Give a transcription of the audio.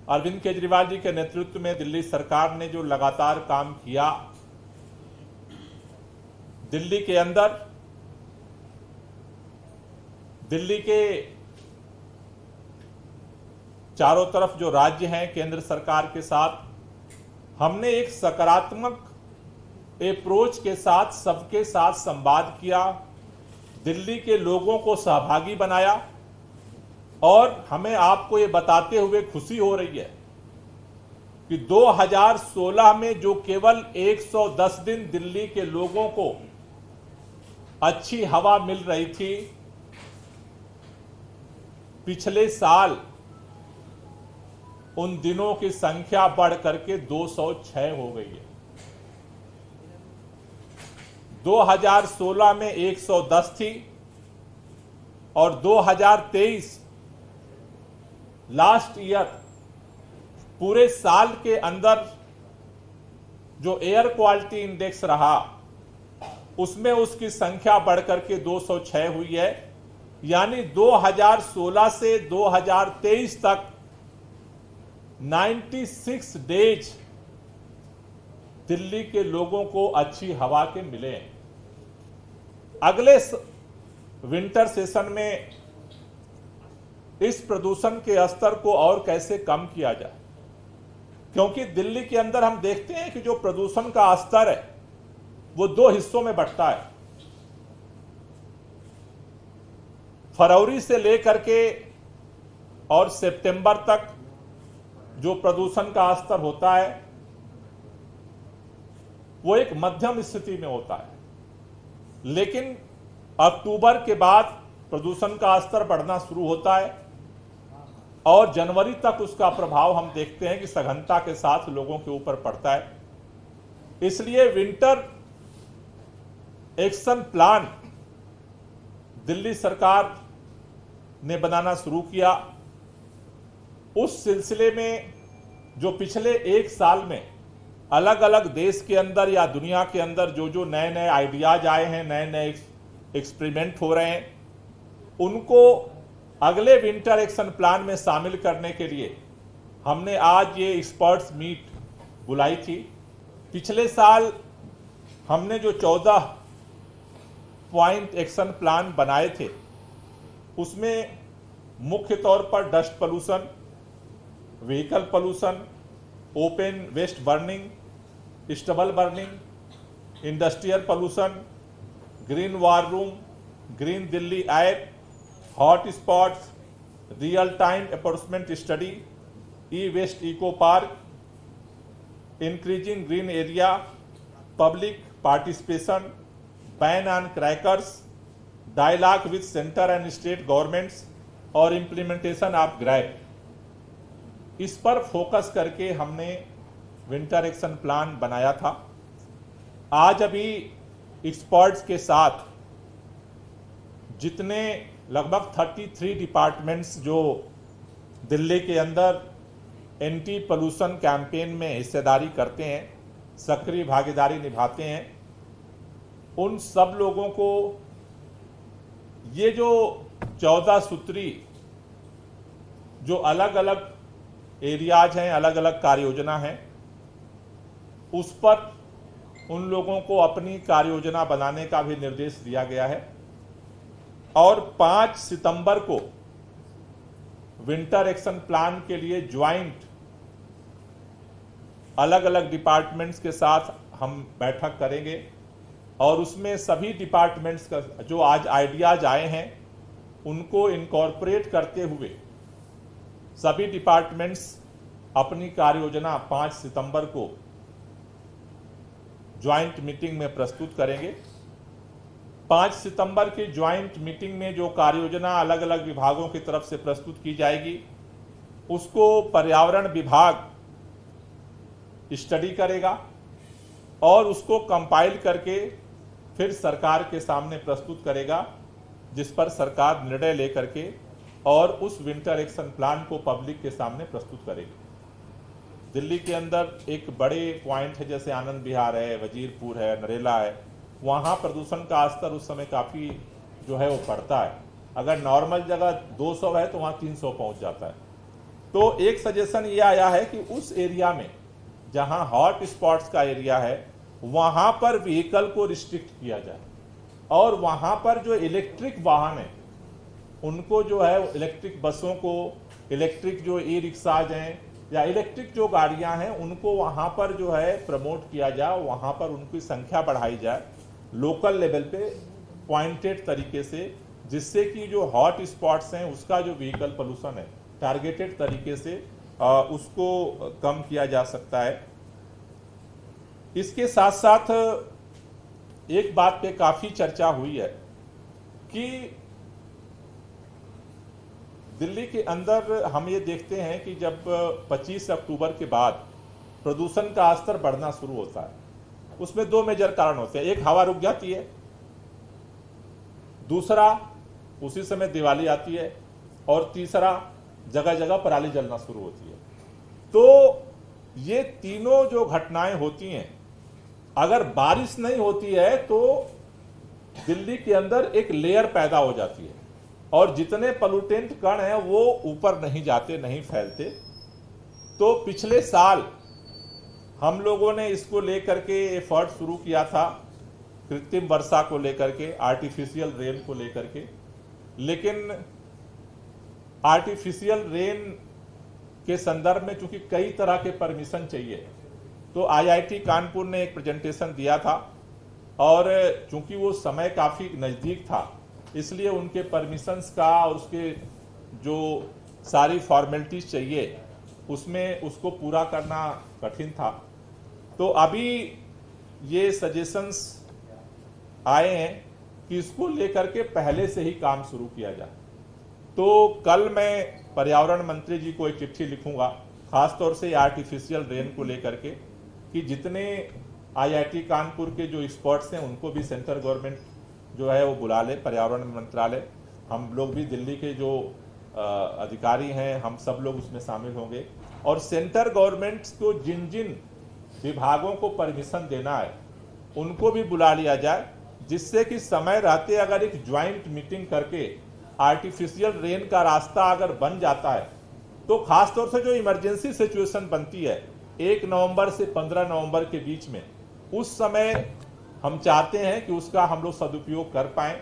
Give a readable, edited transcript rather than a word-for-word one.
अरविंद केजरीवाल जी के नेतृत्व में दिल्ली सरकार ने जो लगातार काम किया, दिल्ली के अंदर, दिल्ली के चारों तरफ जो राज्य हैं केंद्र सरकार के साथ, हमने एक सकारात्मक अप्रोच के साथ सबके साथ संवाद किया, दिल्ली के लोगों को सहभागी बनाया। और हमें आपको ये बताते हुए खुशी हो रही है कि 2016 में जो केवल 110 दिन दिल्ली के लोगों को अच्छी हवा मिल रही थी, पिछले साल उन दिनों की संख्या बढ़ करके 206 हो गई है। 2016 में 110 थी और 2023 लास्ट ईयर पूरे साल के अंदर जो एयर क्वालिटी इंडेक्स रहा उसमें उसकी संख्या बढ़कर के 206 हुई है। यानी 2016 से 2023 तक 96 डेज दिल्ली के लोगों को अच्छी हवा के मिले हैं। अगले विंटर सेशन में इस प्रदूषण के स्तर को और कैसे कम किया जाए, क्योंकि दिल्ली के अंदर हम देखते हैं कि जो प्रदूषण का स्तर है वो दो हिस्सों में बंटता है। फरवरी से लेकर के और सितंबर तक जो प्रदूषण का स्तर होता है वो एक मध्यम स्थिति में होता है, लेकिन अक्टूबर के बाद प्रदूषण का स्तर बढ़ना शुरू होता है और जनवरी तक उसका प्रभाव हम देखते हैं कि सघनता के साथ लोगों के ऊपर पड़ता है। इसलिए विंटर एक्शन प्लान दिल्ली सरकार ने बनाना शुरू किया। उस सिलसिले में जो पिछले एक साल में अलग अलग देश के अंदर या दुनिया के अंदर जो जो नए नए आइडियाज आए हैं, नए नए एक्सपेरिमेंट हो रहे हैं, उनको अगले विंटर एक्शन प्लान में शामिल करने के लिए हमने आज ये एक्सपर्ट्स मीट बुलाई थी। पिछले साल हमने जो 14 पॉइंट एक्शन प्लान बनाए थे उसमें मुख्य तौर पर dust pollution, vehicle pollution, open waste burning, stubble burning, industrial pollution, green war room, green Delhi app, hot spots, real time enforcement study, e waste eco park, increasing green area, public participation, ban on crackers, dialogue with centre and state governments और implementation of GRAP. इस पर focus करके हमने winter action plan बनाया था। आज अभी experts के साथ जितने लगभग 33 डिपार्टमेंट्स जो दिल्ली के अंदर एंटी पोल्यूशन कैंपेन में हिस्सेदारी करते हैं, सक्रिय भागीदारी निभाते हैं, उन सब लोगों को ये जो 14 सूत्री जो अलग अलग एरियाज हैं, अलग अलग कार्य योजना हैं, उस पर उन लोगों को अपनी कार्य योजना बनाने का भी निर्देश दिया गया है। और 5 सितंबर को विंटर एक्शन प्लान के लिए ज्वाइंट अलग अलग डिपार्टमेंट्स के साथ हम बैठक करेंगे और उसमें सभी डिपार्टमेंट्स का जो आज आइडियाज आए हैं उनको इनकॉर्पोरेट करते हुए सभी डिपार्टमेंट्स अपनी कार्य योजना 5 सितंबर को ज्वाइंट मीटिंग में प्रस्तुत करेंगे। 5 सितंबर की ज्वाइंट मीटिंग में जो कार्य योजना अलग अलग विभागों की तरफ से प्रस्तुत की जाएगी उसको पर्यावरण विभाग स्टडी करेगा और उसको कंपाइल करके फिर सरकार के सामने प्रस्तुत करेगा, जिस पर सरकार निर्णय लेकर के और उस विंटर एक्शन प्लान को पब्लिक के सामने प्रस्तुत करेगी। दिल्ली के अंदर एक बड़े पॉइंट है, जैसे आनंद विहार है, वजीरपुर है, नरेला है, वहाँ प्रदूषण का स्तर उस समय काफ़ी जो है वो बढ़ता है। अगर नॉर्मल जगह 200 है तो वहाँ 300 पहुँच जाता है। तो एक सजेशन ये आया है कि उस एरिया में जहां हॉट स्पॉट्स का एरिया है वहां पर व्हीकल को रिस्ट्रिक्ट किया जाए और वहां पर जो इलेक्ट्रिक वाहन है उनको जो है इलेक्ट्रिक बसों को, इलेक्ट्रिक जो ई रिक्शाज हैं या इलेक्ट्रिक जो गाड़ियां हैं उनको वहां पर जो है प्रमोट किया जाए, वहां पर उनकी संख्या बढ़ाई जाए लोकल लेवल पे पॉइंटेड तरीके से, जिससे कि जो हॉट स्पॉट्स हैं उसका जो व्हीकल पोल्यूशन है टारगेटेड तरीके से उसको कम किया जा सकता है। इसके साथ साथ एक बात पे काफी चर्चा हुई है कि दिल्ली के अंदर हम ये देखते हैं कि जब 25 अक्टूबर के बाद प्रदूषण का स्तर बढ़ना शुरू होता है, उसमें दो मेजर कारण होते हैं। एक, हवा रुक जाती है, दूसरा उसी समय दिवाली आती है, और तीसरा जगह जगह पराली जलना शुरू होती है। तो ये तीनों जो घटनाएं होती हैं, अगर बारिश नहीं होती है तो दिल्ली के अंदर एक लेयर पैदा हो जाती है और जितने पोल्यूटेंट कण हैं वो ऊपर नहीं जाते, नहीं फैलते। तो पिछले साल हम लोगों ने इसको लेकर के एफर्ट शुरू किया था, कृत्रिम वर्षा को लेकर के, आर्टिफिशियल रेन को लेकर के, लेकिन आर्टिफिशियल रेन के संदर्भ में चूंकि कई तरह के परमिशन चाहिए, तो आईआईटी कानपुर ने एक प्रेजेंटेशन दिया था और चूंकि वो समय काफ़ी नज़दीक था इसलिए उनके परमिशंस का और उसके जो सारी फॉर्मेलिटीज चाहिए उसमें उसको पूरा करना कठिन था। तो अभी ये सजेशंस आए हैं कि इसको लेकर के पहले से ही काम शुरू किया जाए। तो कल मैं पर्यावरण मंत्री जी को एक चिट्ठी लिखूंगा, खासतौर से आर्टिफिशियल रेन को लेकर के, कि जितने आईआईटी कानपुर के जो एक्सपर्ट्स हैं उनको भी सेंट्रल गवर्नमेंट जो है वो बुला ले, पर्यावरण मंत्रालय, हम लोग भी दिल्ली के जो अधिकारी हैं हम सब लोग उसमें शामिल होंगे, और सेंट्रल गवर्नमेंट को जिन जिन विभागों को परमिशन देना है उनको भी बुला लिया जाए, जिससे कि समय रहते अगर एक ज्वाइंट मीटिंग करके आर्टिफिशियल रेन का रास्ता अगर बन जाता है तो खासतौर से जो इमरजेंसी सिचुएशन बनती है 1 नवंबर से 15 नवंबर के बीच में, उस समय हम चाहते हैं कि उसका हम लोग सदुपयोग कर पाएं